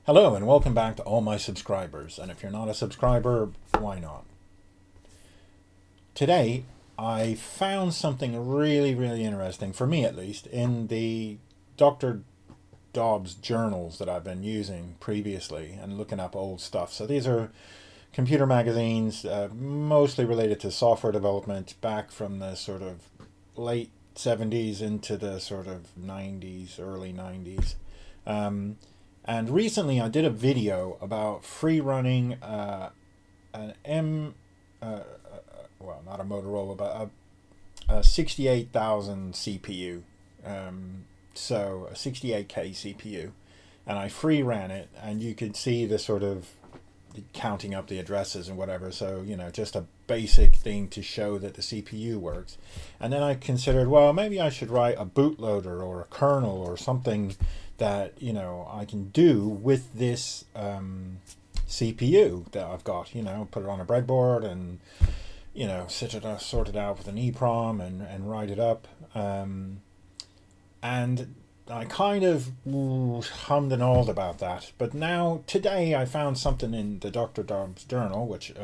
Hello and welcome back to all my subscribers, and if you're not a subscriber, why not? Today I found something really interesting, for me at least, in the Dr. Dobbs journals that I've been using previously and looking up old stuff. So these are computer magazines, mostly related to software development back from the sort of late 70s into the sort of 90s, early 90s. And recently I did a video about free running an well, not a Motorola, but a 68,000 CPU. So a 68K CPU. And I free ran it, and you could see the sort of counting up the addresses and whatever. So, just a basic thing to show that the CPU works. And then I considered, well, maybe I should write a bootloader or a kernel or something that I can do with this CPU that I've got. Put it on a breadboard and sort it out with an EEPROM and write it up. And I kind of hummed and hawed about that. But now today I found something in the Dr. Dobbs journal, which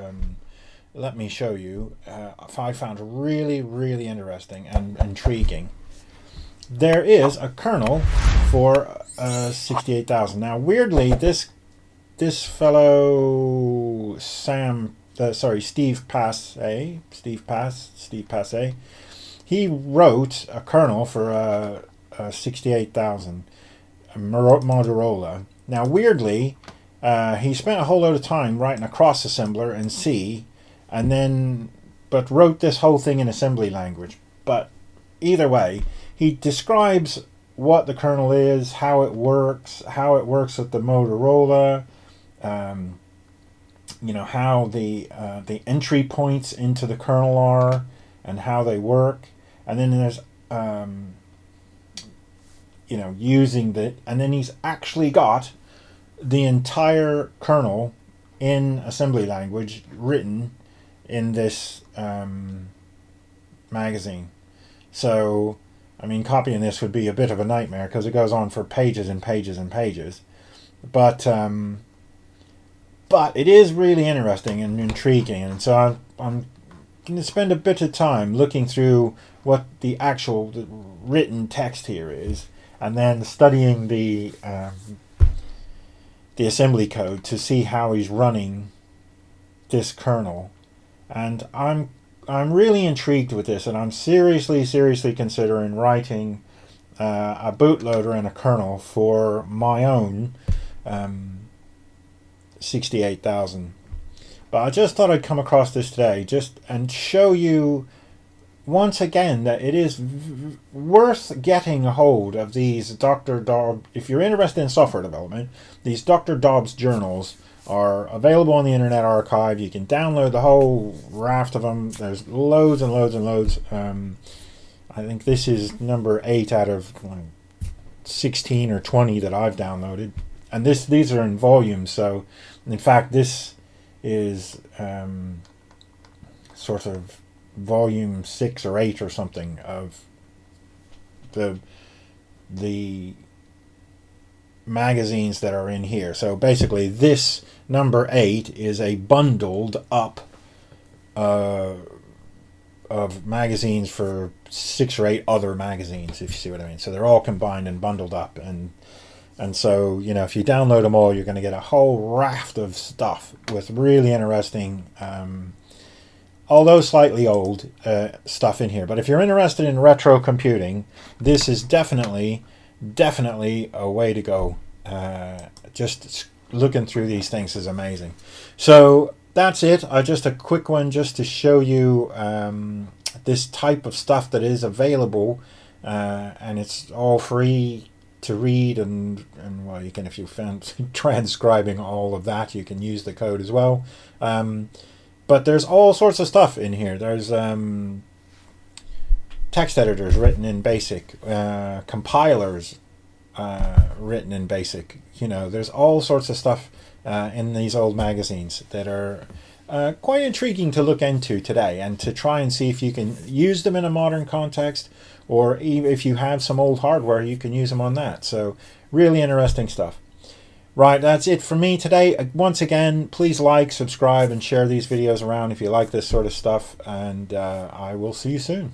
let me show you. I found really interesting and intriguing. There is a kernel for 68,000. Now, weirdly, this fellow Steve Passe, he wrote a kernel for a 68,000 Motorola. Now, weirdly, he spent a whole load of time writing a cross assembler in C, but wrote this whole thing in assembly language. But either way, he describes what the kernel is, how it works with the Motorola, how the entry points into the kernel are and how they work. And then there's, using and then he's actually got the entire kernel in assembly language written in this magazine. So, copying this would be a bit of a nightmare because it goes on for pages and pages and pages. But it is really interesting and intriguing, and so I'm going to spend a bit of time looking through what the written text here is, and then studying the assembly code to see how he's running this kernel. And I'm really intrigued with this, and I'm seriously considering writing a bootloader and a kernel for my own 68,000. But I just thought I'd come across this today and show you once again that it is worth getting a hold of these Dr. Dobbs. If you're interested in software development, these Dr. Dobbs journals are available on the Internet Archive. You can download the whole raft of them. There's loads and loads. I think this is number 8 out of 16 or 20 that I've downloaded. And these are in volumes. So, in fact, this is sort of volume 6 or 8 or something of the magazines that are in here. So basically this number 8 is a bundled up of magazines for 6 or 8 other magazines, if you see what I mean. So they're all combined and bundled up, and so if you download them all, you're going to get a whole raft of stuff with really interesting, although slightly old stuff in here. But if you're interested in retro computing, this is definitely a way to go. Just looking through these things is amazing. So that's it. Just a quick one just to show you this type of stuff that is available, and it's all free to read, and well, you can, if you found transcribing all of that, you can use the code as well. But there's all sorts of stuff in here. There's text editors written in BASIC, compilers written in BASIC. There's all sorts of stuff in these old magazines that are quite intriguing to look into today, and to try and see if you can use them in a modern context, or even if you have some old hardware, you can use them on that. So really interesting stuff. Right, that's it for me today. Once again, please like, subscribe, and share these videos around if you like this sort of stuff. And I will see you soon.